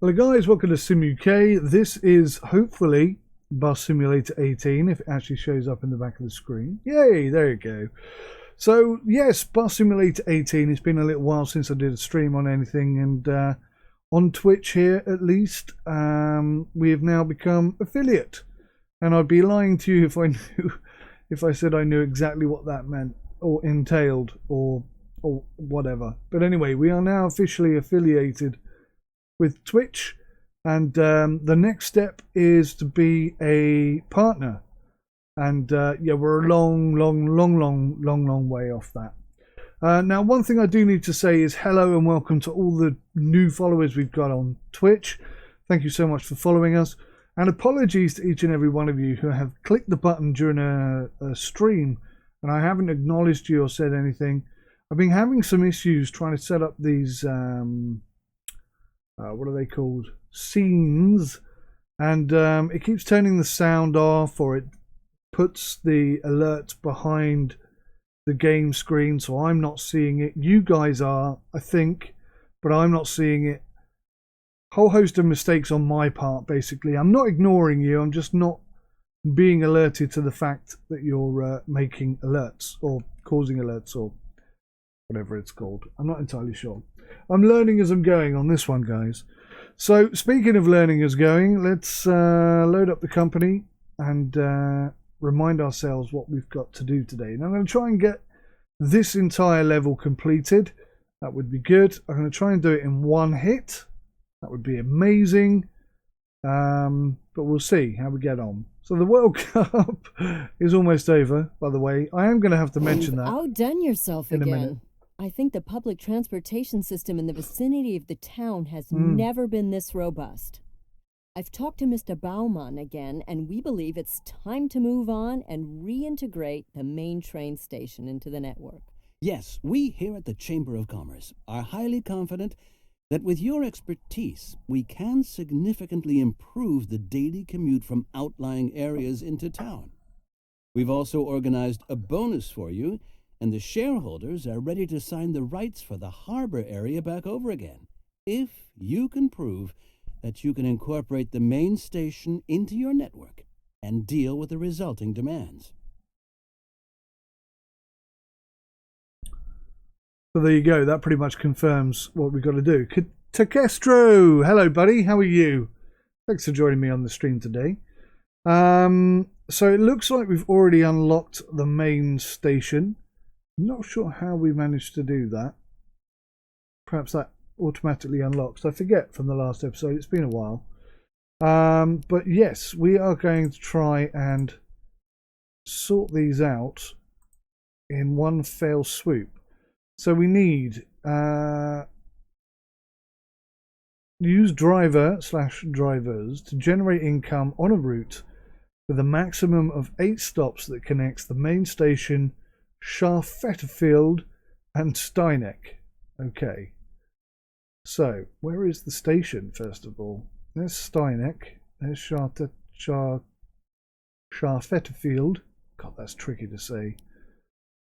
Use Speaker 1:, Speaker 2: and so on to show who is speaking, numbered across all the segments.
Speaker 1: Hello guys, welcome to Sim UK. This is hopefully Bus Simulator 18, if it actually shows up in the back of the screen. Yay, there you go. So yes, Bus Simulator 18. It's been a little while since I did a stream on anything, and on Twitch here at least, we have now become affiliate. And I'd be lying to you if I knew, if I said I knew exactly what that meant or entailed or whatever. But anyway, we are now officially affiliated with Twitch, and the next step is to be a partner, and yeah, we're a long way off that. Now, one thing I do need to say is hello and welcome to all the new followers we've got on Twitch. Thank you so much for following us, and apologies to each and every one of you who have clicked the button during a stream and I haven't acknowledged you or said anything. I've been having some issues trying to set up these what are they called? Scenes, and it keeps turning the sound off, or it puts the alert behind the game screen, so I'm not seeing it. You guys are, I think, but I'm not seeing it. Whole host of mistakes on my part, basically. I'm not ignoring you, I'm just not being alerted to the fact that you're making alerts or causing alerts or whatever it's called. I'm not entirely sure. I'm learning as I'm going on this one, guys. So speaking of learning as going, let's load up the company and remind ourselves what we've got to do today. Now I'm going to try and get this entire level completed. That would be good. I'm going to try and do it in one hit. That would be amazing. But we'll see how we get on. So the World Cup is almost over, by the way. I am going to have to mention that.
Speaker 2: You've outdone yourself
Speaker 1: in a minute.
Speaker 2: again. I think the public transportation system in the vicinity of the town has never been this robust. I've talked to Mr. Baumann again, and we believe it's time to move on and reintegrate the main train station into the network.
Speaker 3: Yes, we here at the Chamber of Commerce are highly confident that with your expertise, we can significantly improve the daily commute from outlying areas into town. We've also organized a bonus for you, and the shareholders are ready to sign the rights for the harbor area back over again, if you can prove that you can incorporate the main station into your network and deal with the resulting demands.
Speaker 1: So there you go. That pretty much confirms what we've got to do. Takestro, hello buddy, how are you? Thanks for joining me on the stream today. So it looks like we've already unlocked the main station. I'm not sure how we managed to do that. Perhaps that automatically unlocks. I forget from the last episode. It's been a while. But yes, we are going to try and sort these out in one fell swoop. So we need use driver/drivers to generate income on a route with a maximum of 8 stops that connects the main station, Scharfetterfield and Steineck. Okay. So, where is the station, first of all? There's Steineck. There's Scharfetterfield. God, that's tricky to say.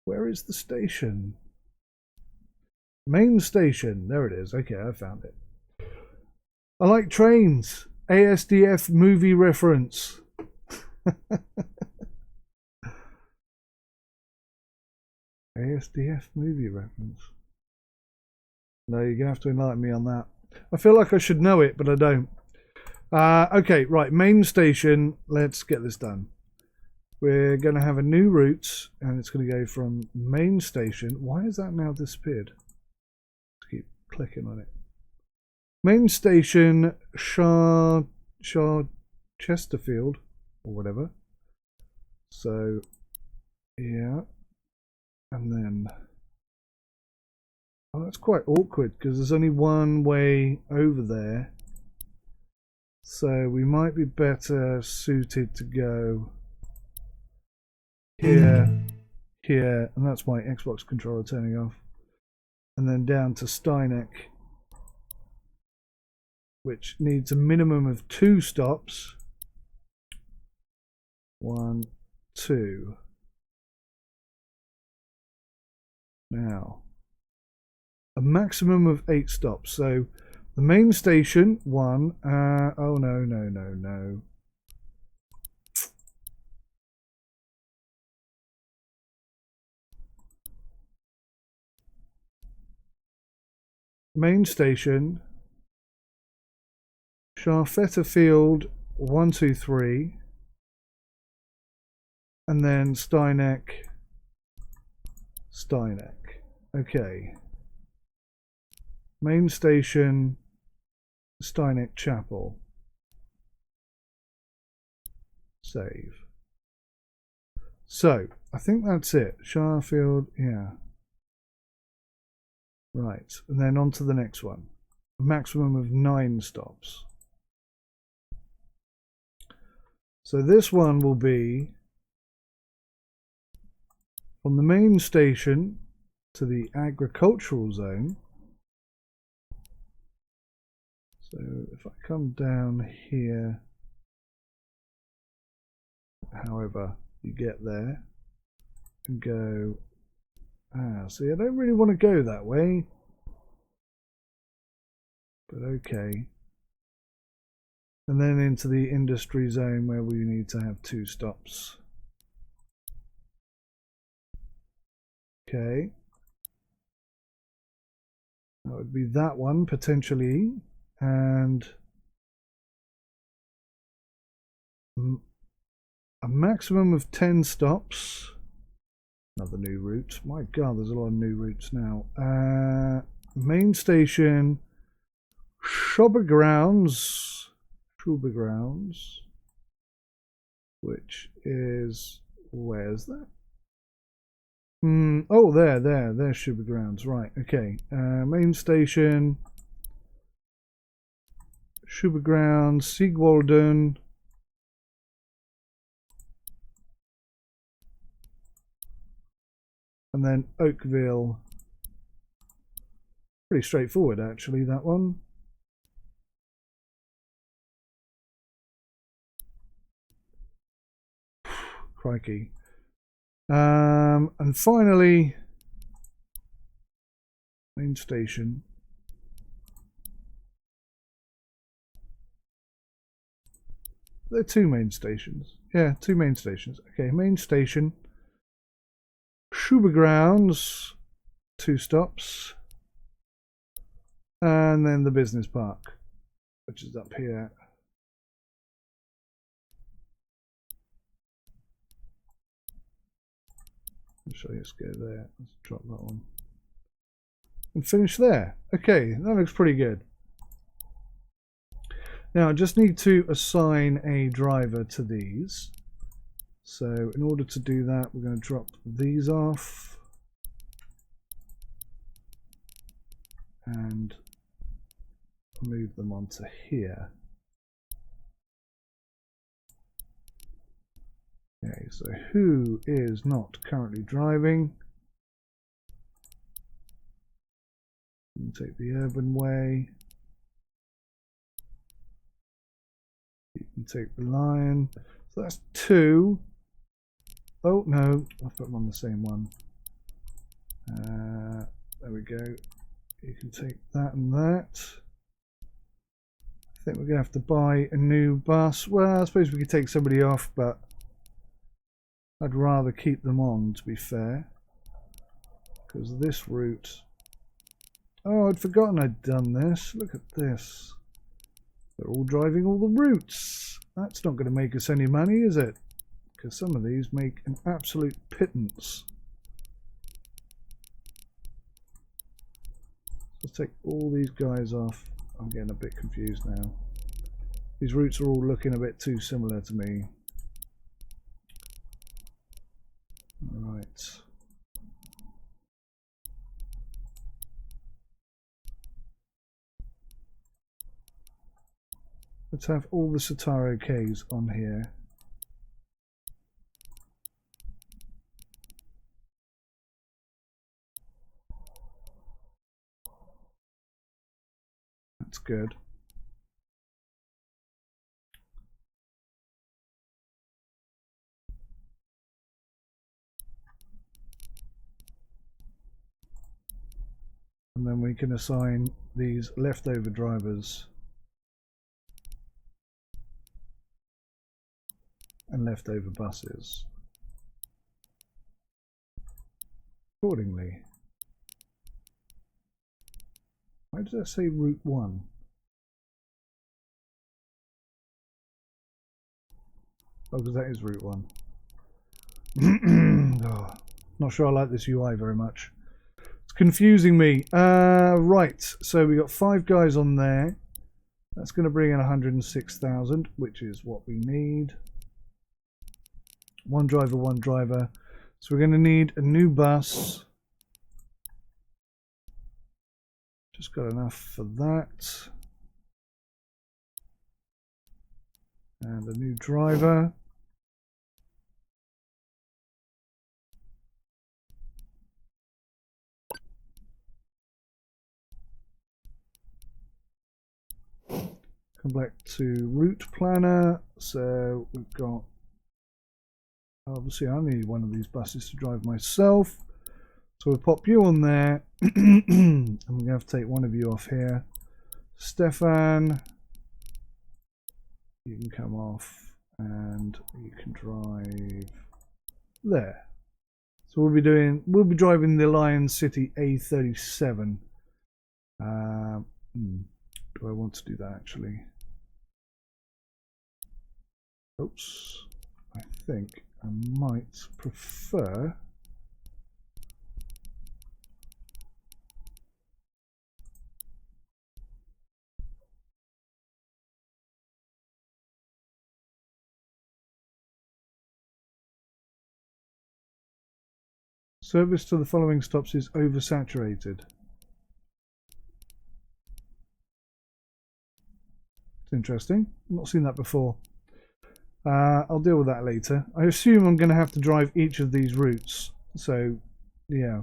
Speaker 1: Where is the station? Main station. There it is. Okay, I found it. I like trains. ASDF movie reference. ASDF movie reference. No, you're going to have to enlighten me on that. I feel like I should know it, but I don't. Okay, right. Main station. Let's get this done. We're going to have a new route, and it's going to go from main station. Why has that now disappeared? Let's keep clicking on it. Main station, Chesterfield, or whatever. So, yeah. And then, oh, that's quite awkward because there's only one way over there. So we might be better suited to go here, here, and that's my Xbox controller turning off. And then down to Steineck, which needs a minimum of 2 stops. 1, 2. Now, a maximum of 8 stops. So the main station, 1. Oh, no. Main station, Sharfetta Field, 1, 2, 3. And then Steineck. Okay. Main station, Steineck Chapel. Save. So, I think that's it. Sharfield, yeah. Right, and then on to the next one. A maximum of 9 stops. So this one will be from the main station to the agricultural zone. So if I come down here, however you get there, and go, see, I don't really want to go that way, but okay. And then into the industry zone where we need to have 2 stops. Okay. That would be that one potentially, and a maximum of 10 stops. Another new route. My God, there's a lot of new routes now. Main station, Schaubergrounds, which is, where's that? Oh, there's Schaubergrounds, right, okay. Main station, Schaubergrounds, Siegwolden, and then Oakville. Pretty straightforward, actually, that one. Crikey. And finally, main station. There are 2 main stations. Yeah, 2 main stations. Okay, main station. Schaubergrounds, 2 stops. And then the business park, which is up here. So let's go there. Let's drop that one. And finish there. Okay, that looks pretty good. Now I just need to assign a driver to these. So in order to do that, we're going to drop these off. And move them onto here. Okay, so who is not currently driving? You can take the urban way. You can take the lion. So that's 2. Oh no, I'll put them on the same one. There we go. You can take that and that. I think we're going to have to buy a new bus. Well, I suppose we could take somebody off, but I'd rather keep them on, to be fair. Because this route... Oh, I'd forgotten I'd done this. Look at this. They're all driving all the routes. That's not going to make us any money, is it? Because some of these make an absolute pittance. Let's take all these guys off. I'm getting a bit confused now. These routes are all looking a bit too similar to me. Right. Let's have all the Sataro Ks on here. That's good. and then we can assign these leftover drivers and leftover buses accordingly. Why does that say route 1? Oh, because that is route 1. Oh, not sure I like this UI very much. It's confusing me. Right, so we got 5 guys on there. That's going to bring in 106,000, which is what we need. One driver. So we're going to need a new bus. Just got enough for that. And a new driver. Come back to route planner. So we've got, obviously I need one of these buses to drive myself. So we'll pop you on there. And we're going to have to take one of you off here. Stefan, you can come off and you can drive there. So we'll be driving the Lion City A37. Do I want to do that actually? Oops, I think I might prefer service to the following stops is oversaturated. It's interesting. I've not seen that before. I'll deal with that later. I assume I'm going to have to drive each of these routes. So, yeah.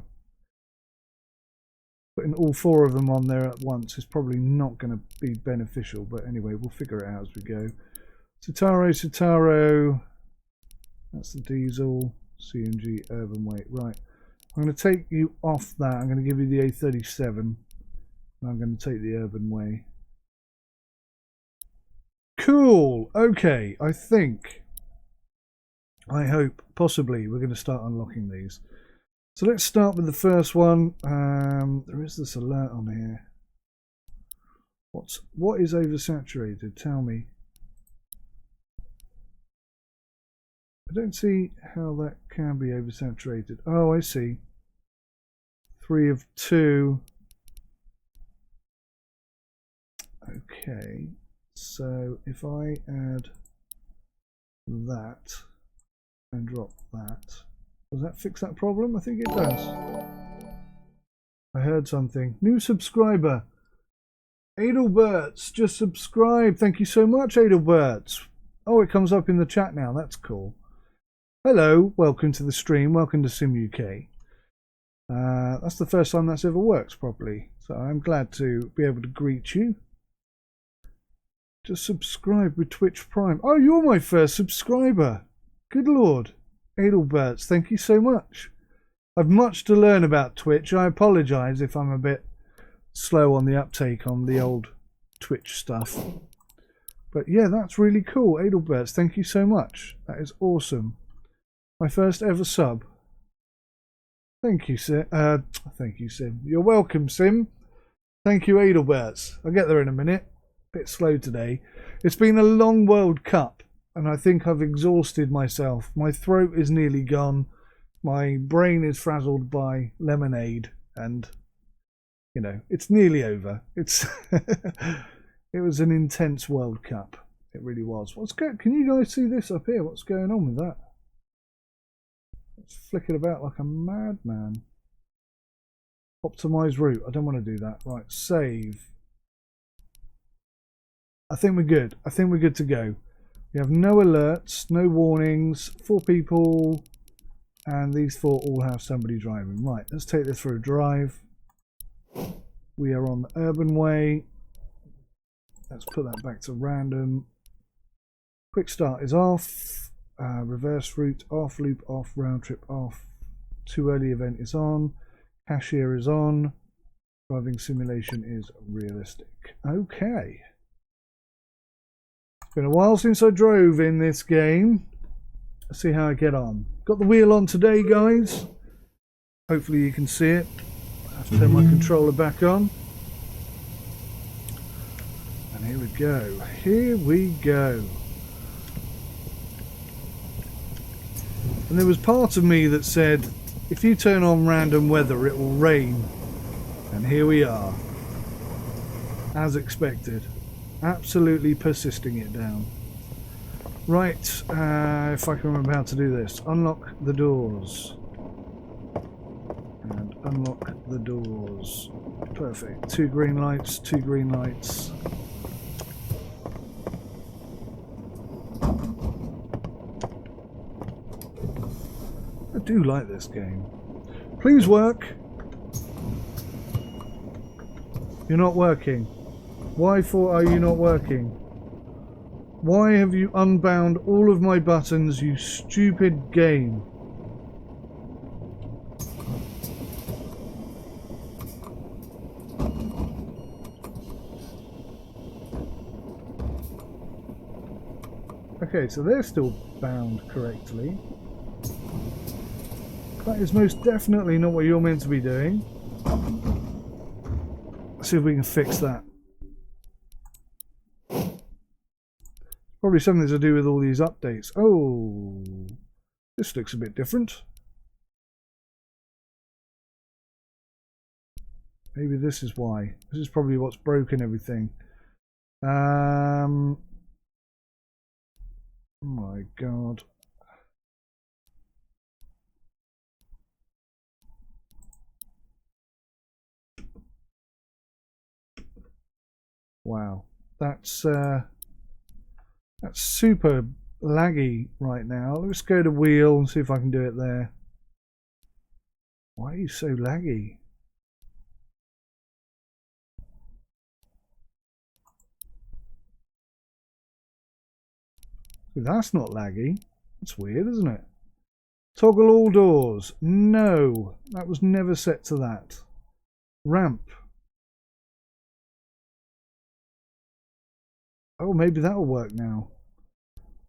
Speaker 1: Putting all 4 of them on there at once is probably not going to be beneficial. But anyway, we'll figure it out as we go. Sitaro. That's the diesel. CNG urban weight. Right. I'm going to take you off that. I'm going to give you the A37. And I'm going to take the urban way. Cool. Okay, I hope, possibly, we're going to start unlocking these. So let's start with the first one. There is this alert on here. What is oversaturated? Tell me. I don't see how that can be oversaturated. Oh, I see. 3 of 2. Okay. So if I add that and drop that, does that fix that problem? I think it does. I heard something. New subscriber. Adelberts just subscribed. Thank you so much, Adelberts. Oh, it comes up in the chat now. That's cool. Hello, welcome to the stream. Welcome to Sim UK. That's the first time that's ever worked properly. So I'm glad to be able to greet you. Just subscribe with Twitch Prime. Oh, you're my first subscriber. Good Lord. Adelberts, thank you so much. I've much to learn about Twitch. I apologise if I'm a bit slow on the uptake on the old Twitch stuff. But yeah, that's really cool. Adelberts, thank you so much. That is awesome. My first ever sub. Thank you, Sim. Thank you, Sim. You're welcome, Sim. Thank you, Adelberts. I'll get there in a minute. Bit slow today. It's been a long World Cup and I think I've exhausted myself. My throat is nearly gone. My brain is frazzled by lemonade and you know, it's nearly over. It's it was an intense World Cup. It really was. What's going? Can you guys see this up here? What's going on with that? It's flicking about like a madman. Optimize route. I don't want to do that. Right, save. I think we're good. I think we're good to go. We have no alerts, no warnings, 4 people, and these 4 all have somebody driving. Right, let's take this for a drive. We are on the urban way. Let's put that back to random. Quick start is off. Reverse route off, loop off, round trip off. Too early event is on. Cashier is on. Driving simulation is realistic. Okay. It's been a while since I drove in this game. Let's see how I get on. Got the wheel on today, guys. Hopefully you can see it. I have to turn my controller back on. And here we go. Here we go. And there was part of me that said, if you turn on random weather, it will rain. And here we are. As expected. Absolutely persisting it down. Right, if I can remember how to do this. Unlock the doors. And unlock the doors. Perfect. 2 green lights, 2 green lights. I do like this game. Please work. You're not working. Why for are you not working? Why have you unbound all of my buttons, you stupid game? Okay, so they're still bound correctly. That is most definitely not what you're meant to be doing. Let's see if we can fix that. Probably something to do with all these updates. Oh, this looks a bit different. Maybe this is why. This is probably what's broken everything. Oh my god. Wow, that's super laggy right now. Let's go to wheel and see if I can do it there. Why are you so laggy? That's not laggy. That's weird, isn't it? Toggle all doors. No, that was never set to that. Ramp. Oh, maybe that'll work now.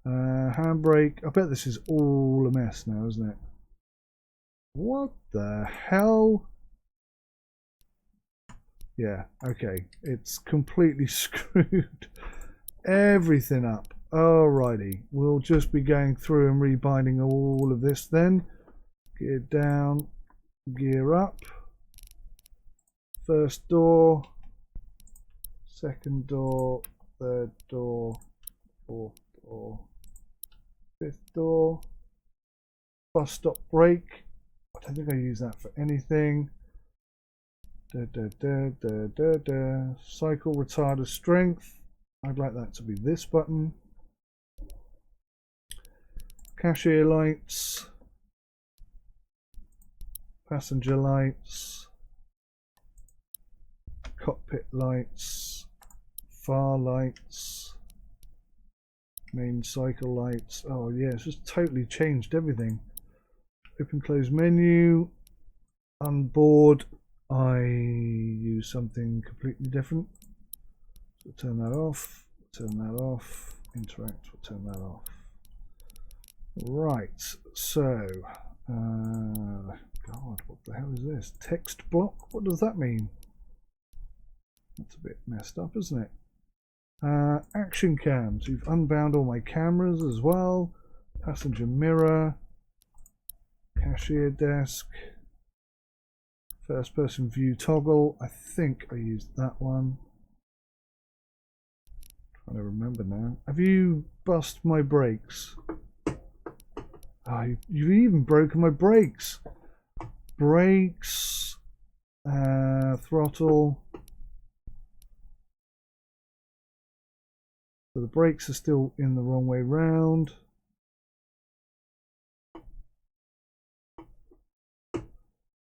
Speaker 1: Handbrake. I bet this is all a mess now, isn't it? What the hell? Yeah, okay. It's completely screwed everything up. Alrighty. We'll just be going through and rebinding all of this then. Gear down. Gear up. First door. Second door. Third door, fourth door, fifth door, bus stop brake. I don't think I use that for anything. Cycle retarder strength. I'd like that to be this button. Cashier lights, passenger lights, cockpit lights. Far lights, main cycle lights. Oh yeah, it's just totally changed everything. Open close menu. On board I use something completely different. So turn that off, turn that off, interact, we'll turn that off. Right, so God, what the hell is this? Text block? What does that mean? That's a bit messed up, isn't it? Action cams. You've unbound all my cameras as well. Passenger mirror. Cashier desk. First person view toggle. I think I used that one. Trying to remember now. Have you bust my brakes? Oh, you've even broken my brakes. Brakes. Throttle. So the brakes are still in the wrong way round.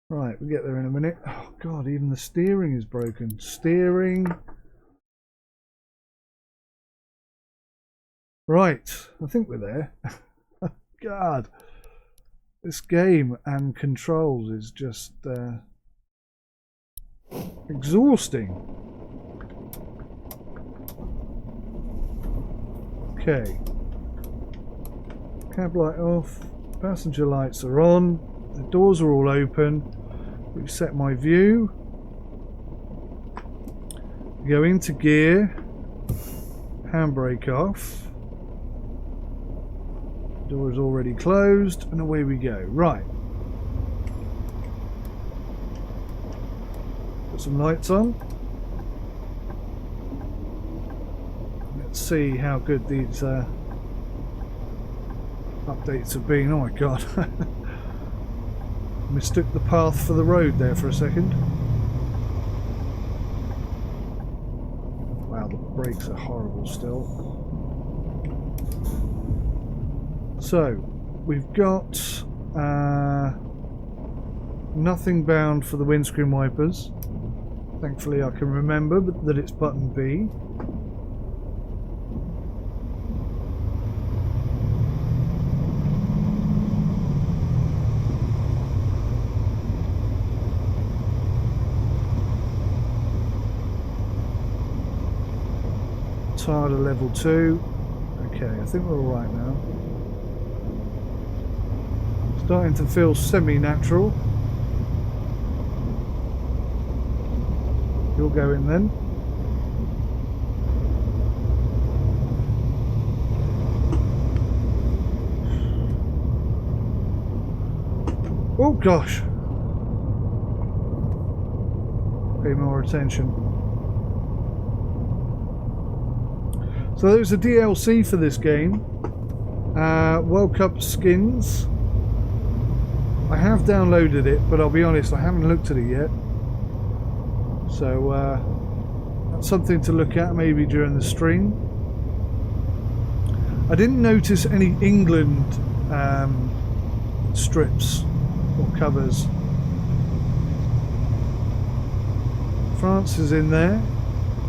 Speaker 1: Right, we'll get there in a minute. Oh god, even the steering is broken. Steering. Right, I think we're there. God, this game and controls is just Exhausting. Okay. Cab light off. Passenger lights are on. The doors are all open. Reset my view. Go into gear. Handbrake off. Door is already closed, and away we go. Right. Put some lights on. Let's see how good these updates have been. Oh my god. Mistook the path for the road there for a second. Wow, the brakes are horrible still. So, we've got nothing bound for the windscreen wipers. Thankfully I can remember that it's button B. Tire to level 2. Okay, I think we're alright now. Starting to feel semi-natural. You'll go in then. Oh gosh. Pay more attention. So there's a DLC for this game. World Cup skins. I have downloaded it, but I'll be honest, I haven't looked at it yet. So that's something to look at maybe during the stream. I didn't notice any England strips or covers. France is in there.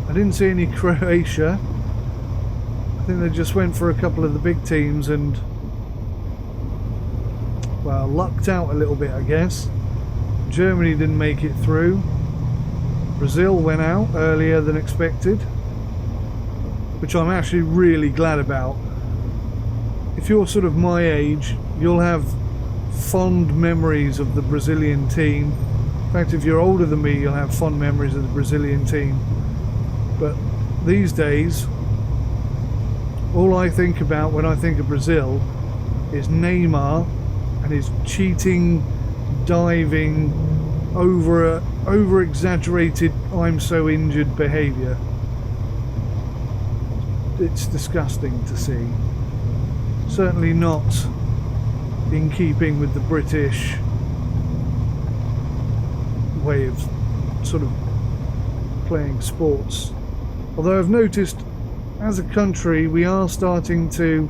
Speaker 1: I didn't see any Croatia. I think they just went for a couple of the big teams and, well, lucked out a little bit, I guess. Germany didn't make it through. Brazil went out earlier than expected, which I'm actually really glad about. If you're sort of my age, you'll have fond memories of the Brazilian team. In fact, if you're older than me, you'll have fond memories of the Brazilian team. But these days, all I think about when I think of Brazil is Neymar and his cheating, diving, over-exaggerated, I'm so injured behaviour. It's disgusting to see. Certainly not in keeping with the British way of sort of playing sports. Although I've noticed, as a country, we are starting to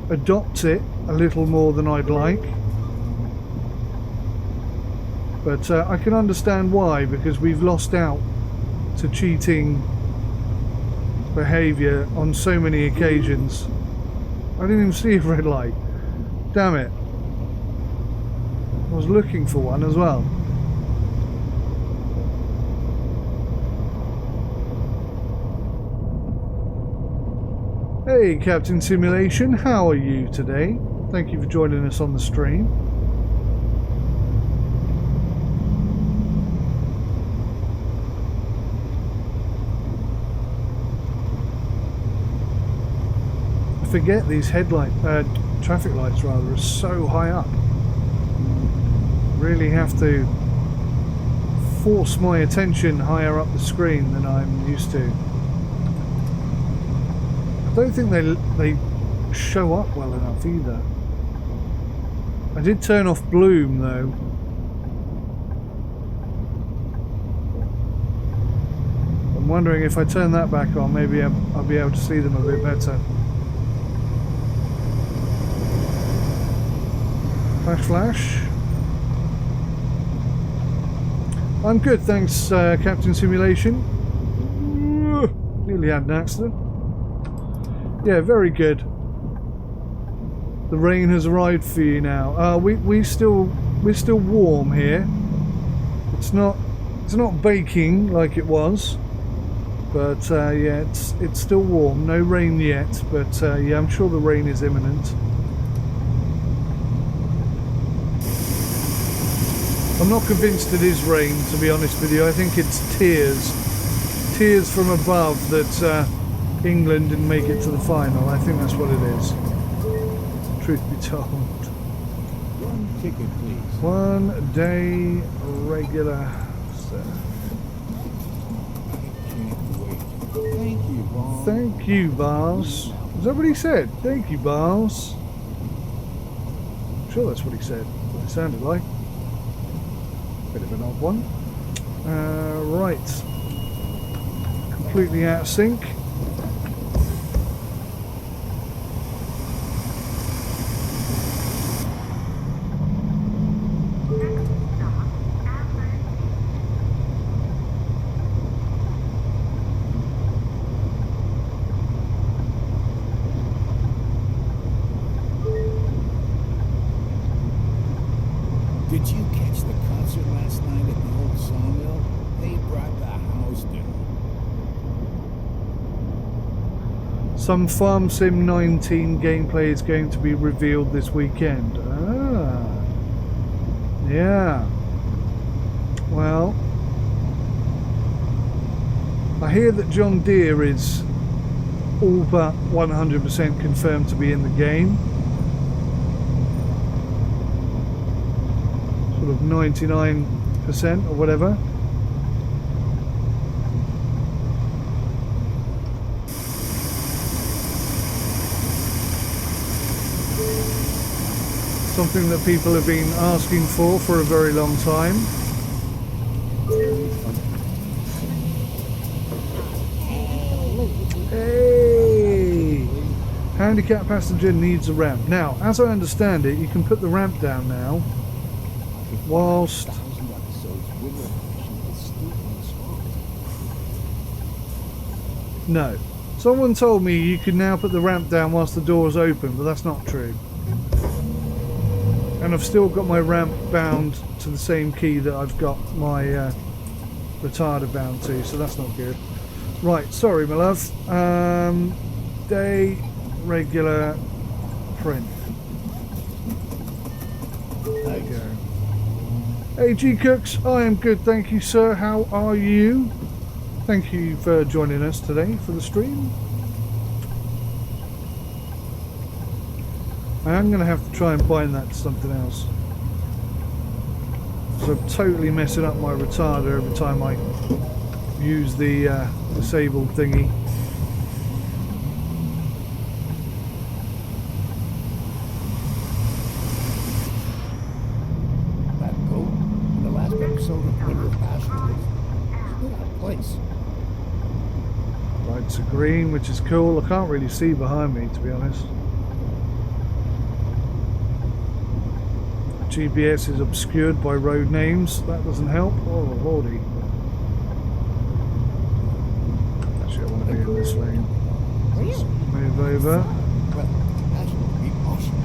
Speaker 1: adopt it a little more than I'd like. But I can understand why, because we've lost out to cheating behaviour on so many occasions. I didn't even see a red light. Damn it. I was looking for one as well. Hey Captain Simulation, how are you today? Thank you for joining us on the stream. I forget these traffic lights rather, are so high up. Really have to force my attention higher up the screen than I'm used to. I don't think they show up well enough either. I did turn off bloom though. I'm wondering if I turn that back on, maybe I'll be able to see them a bit better. Flash. I'm good, thanks Captain Simulation. Nearly had an accident. Yeah, very good. The rain has arrived for you now. We're still warm here. It's not It's not baking like it was, but yeah, it's still warm. No rain yet, but yeah, I'm sure the rain is imminent. I'm not convinced it is rain, to be honest with you. I think it's tears from above that England didn't make it to the final. I think that's what it is, truth be told.
Speaker 3: One ticket, please.
Speaker 1: 1 day regular.
Speaker 3: Thank you, Bob.
Speaker 1: Thank you, boss. Is that what he said? Thank you, boss. I'm sure that's what he said. What it sounded like. Bit of an odd one. Right. Completely out of sync.
Speaker 3: Did you catch the concert last night at the old sawmill? They brought the house down.
Speaker 1: Some Farm Sim 19 gameplay is going to be revealed this weekend. Ah. Yeah. Well, I hear that John Deere is all but 100% confirmed to be in the game. Sort of 99% or whatever. Something that people have been asking for a very long time. Hey! Handicap passenger needs a ramp. Now, as I understand it, you can put the ramp down now whilst... No. Someone told me you can now put the ramp down whilst the door is open, but that's not true. And I've still got my ramp bound to the same key that I've got my retarder bound to, so that's not good. Right, sorry my love. Day regular print. There you go. Hey G Cooks, I am good, thank you sir. How are you? Thank you for joining us today for the stream. I am going to have to try and bind that to something else. So I'm totally messing up my retarder every time I use the disabled thingy.
Speaker 3: That coat in the last episode of Winter of Passion is still out of place.
Speaker 1: Lights are green, which is cool. I can't really see behind me, to be honest. GPS is obscured by road names. That doesn't help. Oh, lordy. Actually, I want to be in this lane. Let's move over.
Speaker 3: Well, that would be awesome.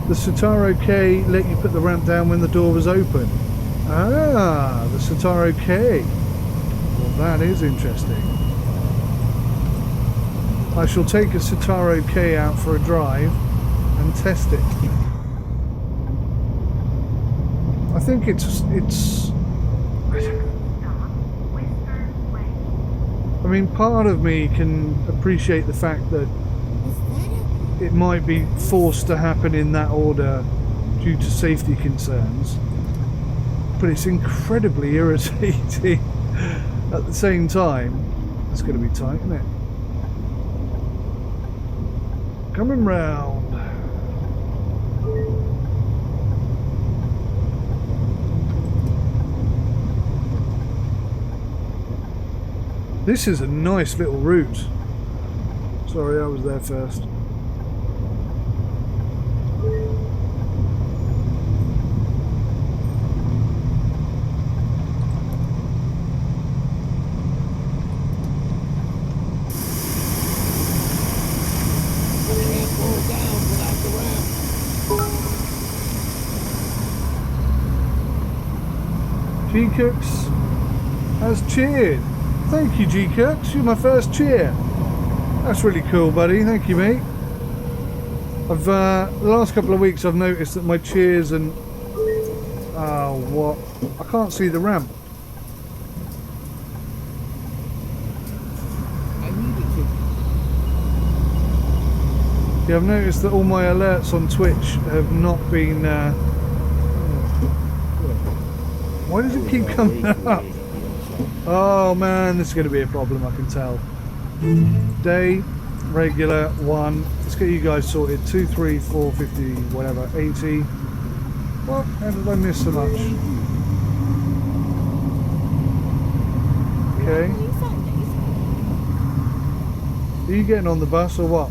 Speaker 1: The Sotaro K let you put the ramp down when the door was open. Ah, the Sotaro K. Well, that is interesting. I shall take a Sotaro K out for a drive and test it. I think it's. I mean, part of me can appreciate the fact that it might be forced to happen in that order due to safety concerns, but it's incredibly irritating at the same time. It's going to be tight, isn't it? Coming round. This is a nice little route. Sorry, I was there first. G-Cooks has cheered. Thank you, G-Cooks. You're my first cheer. That's really cool, buddy. Thank you, mate. I've the last couple of weeks I've noticed that my cheers and what? I can't see the ramp. Yeah, I've noticed that all my alerts on Twitch have not been. Why does it keep coming up? Oh man, this is going to be a problem, I can tell. Day, regular, 1. Let's get you guys sorted. 2, 3, 4, 50, whatever, 80. What? How did I miss so much? Okay. Are you getting on the bus or what?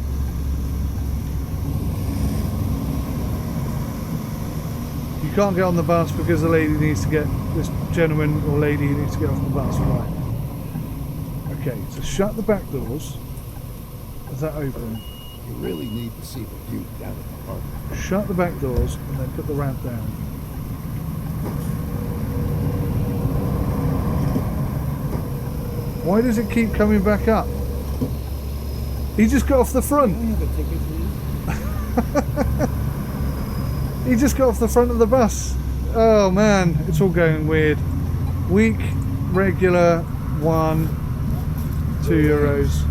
Speaker 1: You can't get on the bus because the lady needs to get, this gentleman or lady needs to get off the bus, right? Okay, so shut the back doors. Is that open?
Speaker 4: You really need to see the view down at the park.
Speaker 1: Shut the back doors and then put the ramp down. Why does it keep coming back up? He just got off the front.
Speaker 4: Can I have a ticket, please?
Speaker 1: He just got off the front of the bus. Oh man, it's all going weird. Week, regular, 1, €2.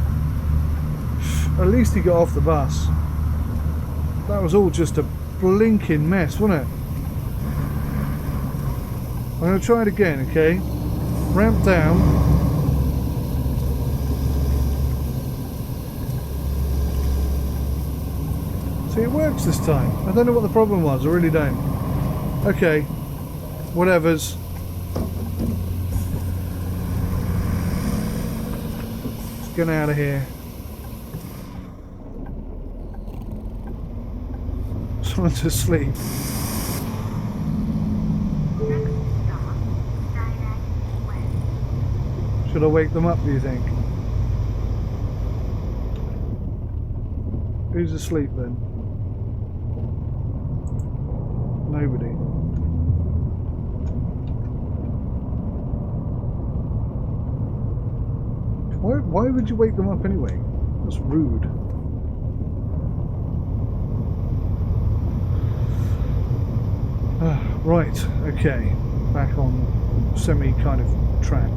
Speaker 1: At least he got off the bus. That was all just a blinking mess, wasn't it? I'm going to try it again, okay? Ramp down. See, it works this time. I don't know what the problem was, I really don't. Okay, whatevers. Let's get out of here. Someone's asleep. Should I wake them up, do you think? Who's asleep then? Nobody. Why would you wake them up anyway? That's rude. Right, okay. Back on semi kind of track.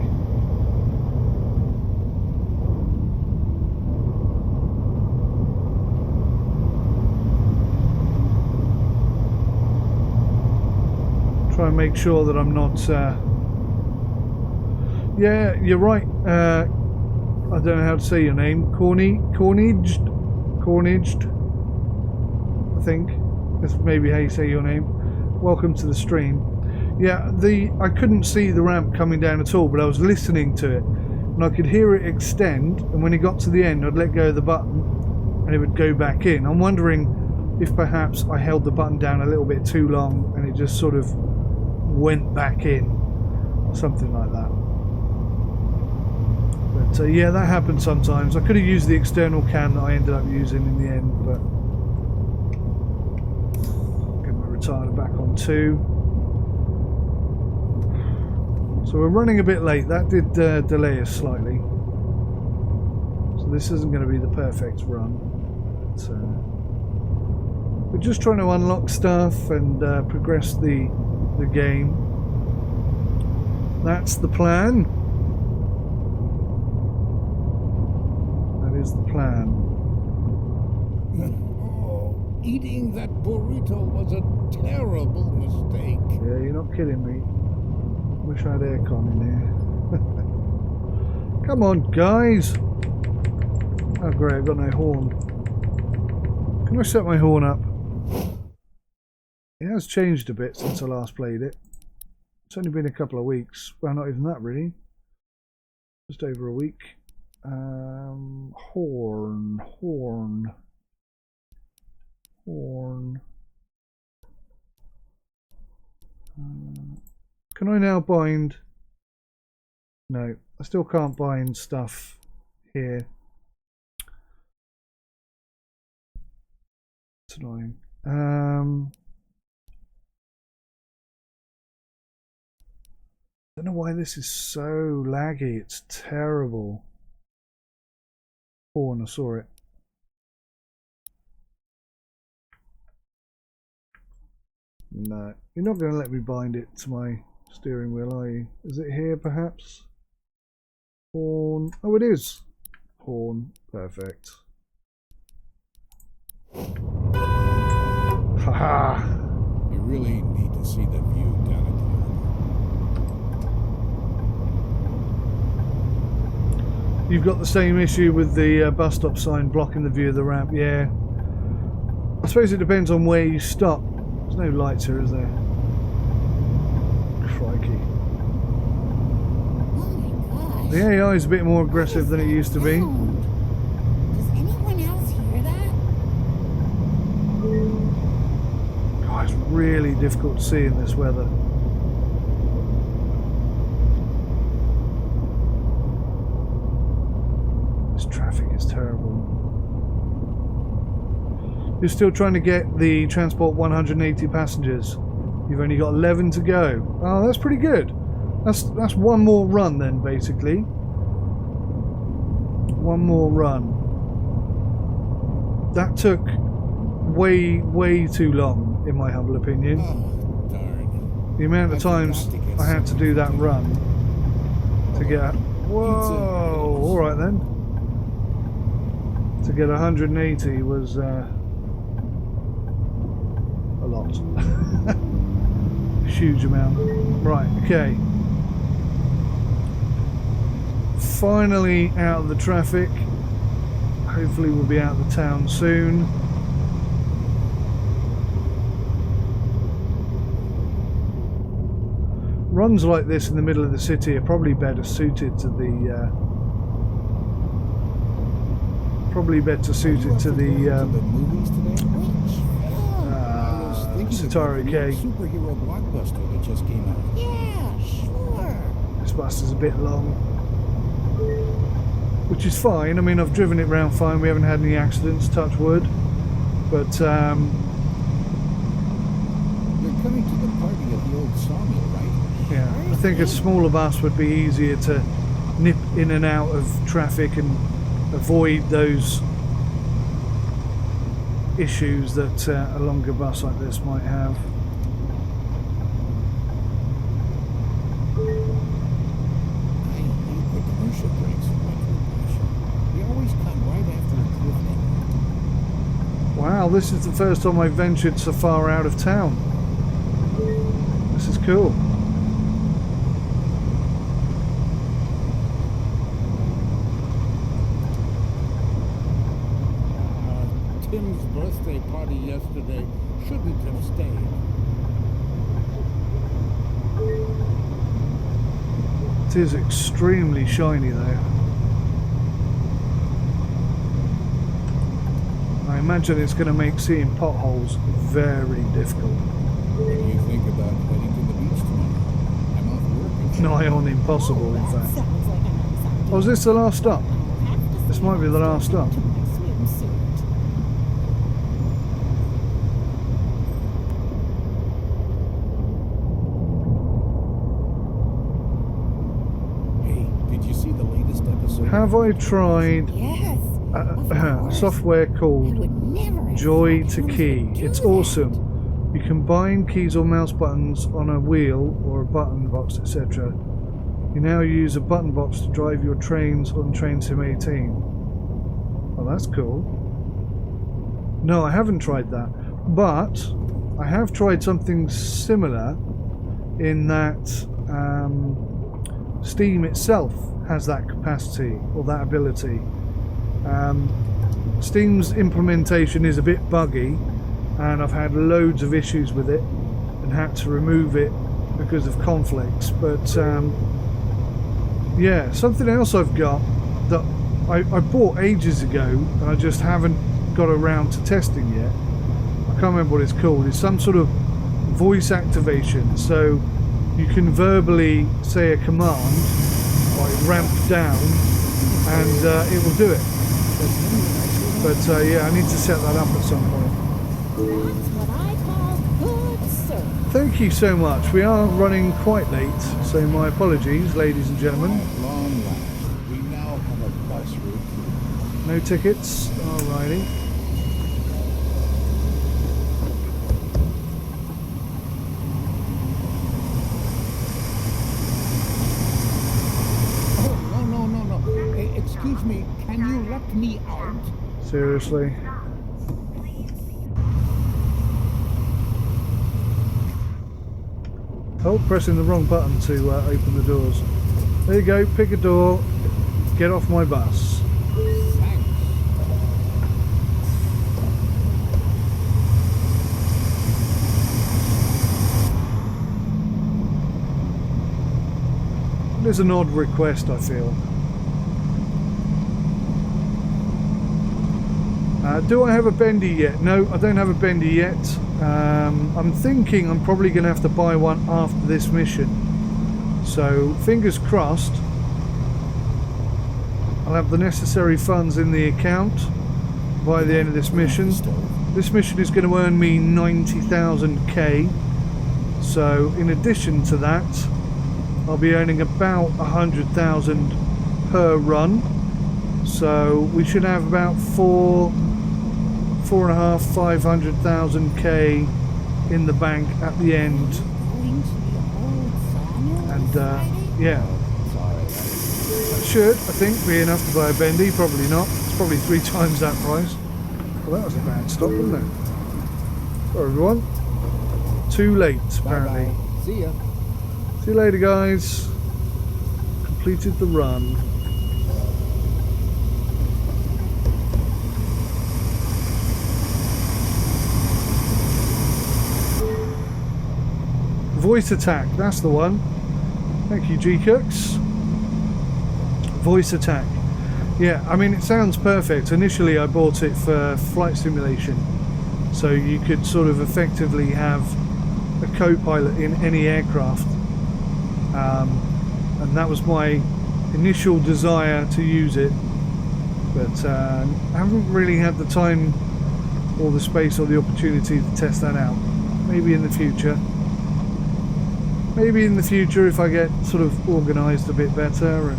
Speaker 1: Try and make sure that I'm not yeah, you're right. I don't know how to say your name. Cornaged, I think that's maybe how you say your name. Welcome to the stream. Yeah, I couldn't see the ramp coming down at all, but I was listening to it and I could hear it extend, and when it got to the end I'd let go of the button and it would go back in. I'm wondering if perhaps I held the button down a little bit too long and it just sort of went back in, something like that. But yeah, that happens sometimes. I could have used the external cam that I ended up using in the end, but get my retarder back on 2. So we're running a bit late. That did delay us slightly, so this isn't going to be the perfect run, but we're just trying to unlock stuff and progress the game. That's the plan. That is the plan.
Speaker 4: Oh, eating that burrito was a terrible mistake.
Speaker 1: Yeah, you're not kidding me. Wish I had aircon in here. Come on, guys. Oh great, I've got no horn. Can I set my horn up? It has changed a bit since I last played it. It's only been a couple of weeks. Well, not even that really. Just over a week. Horn. Can I now bind? No, I still can't bind stuff here. It's annoying. I don't know why this is so laggy. It's terrible. Oh, and I saw it. No, you're not going to let me bind it to my steering wheel, are you? Is it here, perhaps? Horn. Oh, it is. Horn. Perfect. Haha.
Speaker 4: You really need to see the view down at the harbor.
Speaker 1: You've got the same issue with the bus stop sign blocking the view of the ramp. Yeah. I suppose it depends on where you stop. There's no lights here, is there? Crikey.
Speaker 5: Oh my gosh.
Speaker 1: The AI is a bit more aggressive than it used to be.
Speaker 5: Does anyone else hear that?
Speaker 1: God, it's really difficult to see in this weather. This traffic is terrible. You're still trying to get the transport 180 passengers. You've only got 11 to go. Oh, that's pretty good. That's one more run then, basically. One more run. That took way too long, in my humble opinion.
Speaker 4: Oh, darn.
Speaker 1: The amount of times I had to do that run to get... Whoa! Alright then. To get 180 was a lot. Huge amount. Right, okay. Finally out of the traffic. Hopefully we'll be out of the town soon. Runs like this in the middle of the city are probably better suited to the
Speaker 4: movies today?
Speaker 1: Satari K.
Speaker 4: Superhero blockbuster that just came out.
Speaker 5: Yeah, sure.
Speaker 1: This bus is a bit long, which is fine. I mean, I've driven it round fine. We haven't had any accidents, touch wood. But
Speaker 4: You're coming to the party at the old sawmill, right?
Speaker 1: yeah, I think a smaller bus would be easier to nip in and out of traffic and avoid those issues that a longer bus like this might have.
Speaker 4: I hate the commercial breaks in Metro Passion. They always come right after a cliffhanger.
Speaker 1: Wow, this is the first time I've ventured so far out of town. This is cool.
Speaker 4: Tim's birthday party yesterday shouldn't have stayed.
Speaker 1: It is extremely shiny though. I imagine it's going to make seeing potholes very difficult.
Speaker 4: What do you think about heading to the beach tomorrow? I'm off work.
Speaker 1: Nigh on impossible, in
Speaker 5: That
Speaker 1: fact.
Speaker 5: sounds like a nice idea.
Speaker 1: Oh, is this the last stop?
Speaker 5: I'll have to
Speaker 1: This
Speaker 5: see
Speaker 1: might be the
Speaker 5: how
Speaker 1: last stop.
Speaker 5: to my swimsuit.
Speaker 4: Hey, did you see the latest episode?
Speaker 1: Have I tried
Speaker 5: Yes. Of course.
Speaker 1: software
Speaker 5: I
Speaker 1: called
Speaker 5: would never have
Speaker 1: Joy
Speaker 5: thought
Speaker 1: to
Speaker 5: anyone
Speaker 1: Key?
Speaker 5: would do
Speaker 1: It's
Speaker 5: that.
Speaker 1: awesome. You can bind keys or mouse buttons on a wheel or a button box, etc. You now use a button box to drive your trains on Train Sim 18. Oh, that's cool. No, I haven't tried that, but I have tried something similar in that Steam itself has that capacity or that ability. Steam's implementation is a bit buggy, and I've had loads of issues with it and had to remove it because of conflicts. But yeah, something else I've got that I bought ages ago, and I just haven't got around to testing yet. I can't remember what it's called. It's some sort of voice activation, so you can verbally say a command, like ramp down, and it will do it. But yeah, I need to set that up at some point.
Speaker 5: That's what I call good service.
Speaker 1: Thank you so much. We are running quite late, so my apologies, ladies and gentlemen.
Speaker 4: At long last, we now have a bus route.
Speaker 1: No tickets. Alrighty.
Speaker 4: Oh, no. Hey, excuse me, can you let me out?
Speaker 1: Seriously. Oh, pressing the wrong button to open the doors. There you go, pick a door, get off my bus.
Speaker 4: Thanks.
Speaker 1: It is an odd request, I feel. Do I have a bendy yet? No, I don't have a bendy yet. I'm thinking I'm probably going to have to buy one after this mission. So, fingers crossed, I'll have the necessary funds in the account by the end of this mission. This mission is going to earn me 90,000k. So, in addition to that, I'll be earning about 100,000 per run. So, we should have about 500,000k in the bank at the end.
Speaker 5: Going to the old sawmill on
Speaker 1: And
Speaker 5: Friday?
Speaker 1: yeah,
Speaker 4: Sorry.
Speaker 1: that should, I think, be enough to buy a bendy. Probably not. It's probably 3 times that price. Well, that was a bad stop, wasn't it? Sorry, everyone. Too late, apparently.
Speaker 4: Bye-bye. See ya.
Speaker 1: See you later, guys. Completed the run. Voice attack, that's the one. Thank you, G-Cooks. Voice attack. Yeah, I mean, it sounds perfect. Initially, I bought it for flight simulation. So you could sort of effectively have a co-pilot in any aircraft. And that was my initial desire to use it. But I haven't really had the time or the space or the opportunity to test that out. Maybe in the future. Maybe in the future if I get sort of organised a bit better and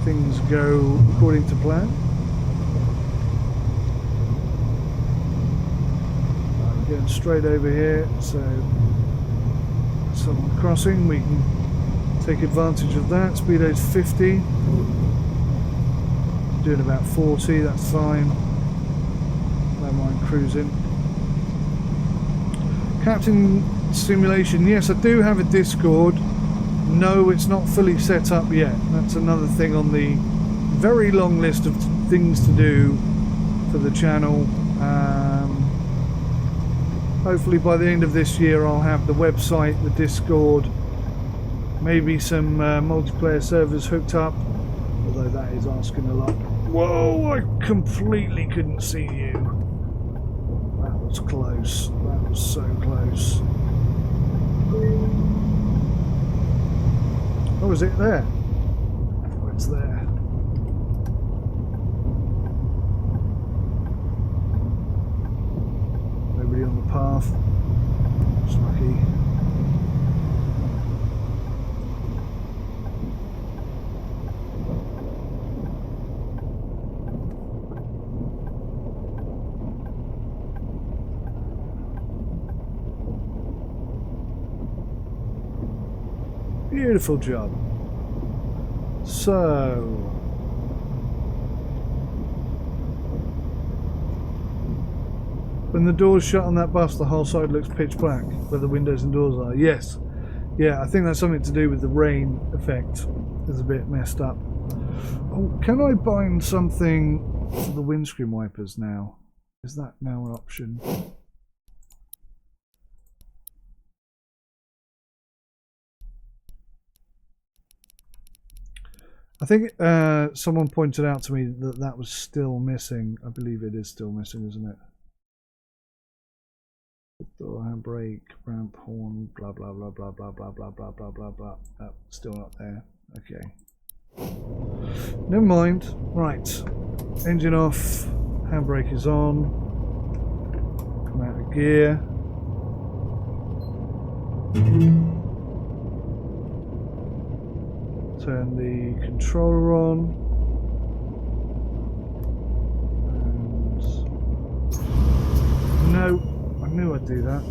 Speaker 1: things go according to plan. I'm going straight over here, so someone crossing, we can take advantage of that. Speedo's 50. Doing about 40, that's fine. Don't mind cruising. Captain Simulation, yes, I do have a Discord. No, it's not fully set up yet. That's another thing on the very long list of things to do for the channel. Hopefully by the end of this year I'll have the website, the Discord, maybe some multiplayer servers hooked up, although that is asking a lot. Whoa, I completely couldn't see you. That was close. That was so close. Oh, is it there? Oh, it's there. Nobody on the path. It's lucky. Beautiful job. So, when the doors shut on that bus, the whole side looks pitch black, where the windows and doors are. Yes. Yeah, I think that's something to do with the rain effect. It's a bit messed up. Oh, can I bind something to the windscreen wipers now? Is that now an option? I think someone pointed out to me that that was still missing. I believe it is still missing, isn't it? Door, handbrake, ramp, horn, blah blah blah blah blah blah blah blah blah blah blah. Oh, still not there. Okay. Never mind. Right. Engine off. Handbrake is on. Come out of gear. Turn the controller on. And no, I knew I'd do that.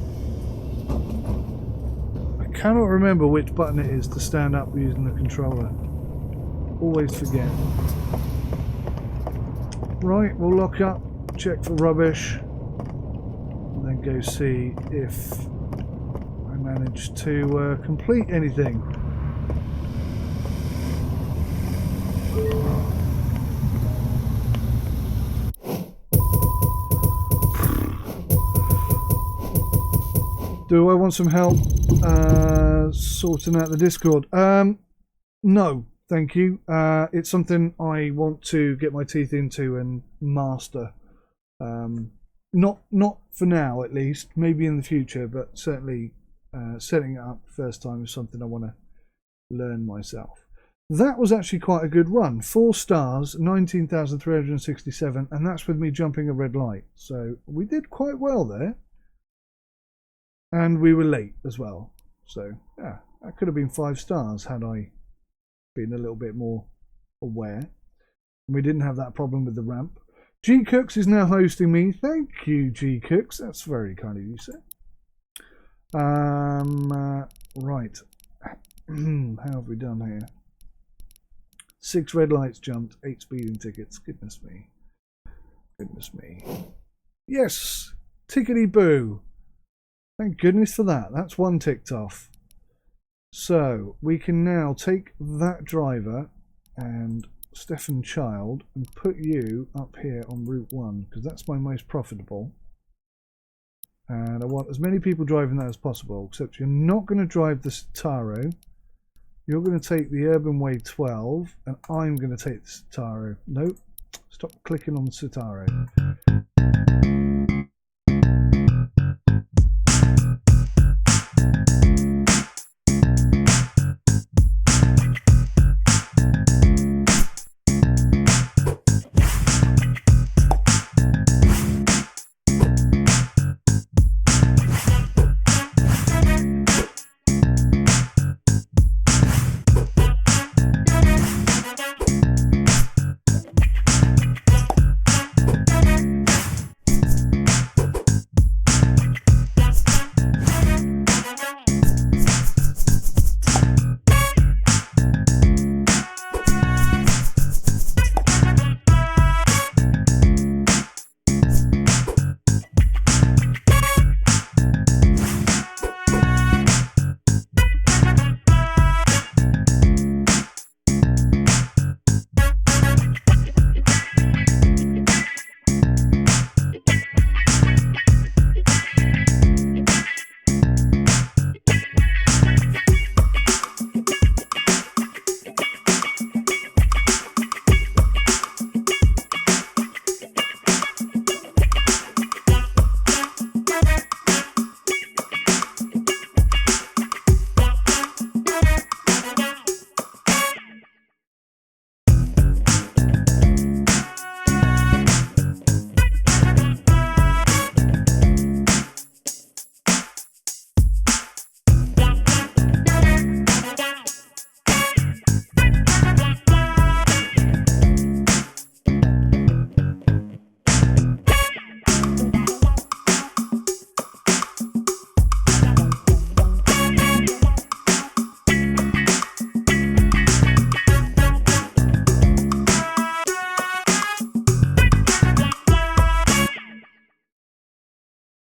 Speaker 1: I cannot remember which button it is to stand up using the controller. Always forget. Right, we'll lock up, check for rubbish, and then go see if I managed to complete anything. Do I want some help sorting out the Discord? No, thank you. It's something I want to get my teeth into and master. Not for now, at least. Maybe in the future, but certainly setting it up first time is something I want to learn myself. That was actually quite a good run. 4 stars, 19,367, and that's with me jumping a red light. So we did quite well there. And we were late as well. So, yeah, that could have been 5 stars had I been a little bit more aware. And we didn't have that problem with the ramp. G Cooks is now hosting me. Thank you, G Cooks. That's very kind of you, sir. Right. How have we done here? 6 red lights jumped, 8 speeding tickets. Goodness me. Goodness me. Yes! Tickety boo! Thank goodness for that. That's 1 ticked off. So we can now take that driver and Stefan Child and put you up here on Route 1 because that's my most profitable. And I want as many people driving that as possible, except you're not going to drive the Citaro. You're going to take the Urban Way 12 and I'm going to take the Citaro. Nope. Stop clicking on the Citaro.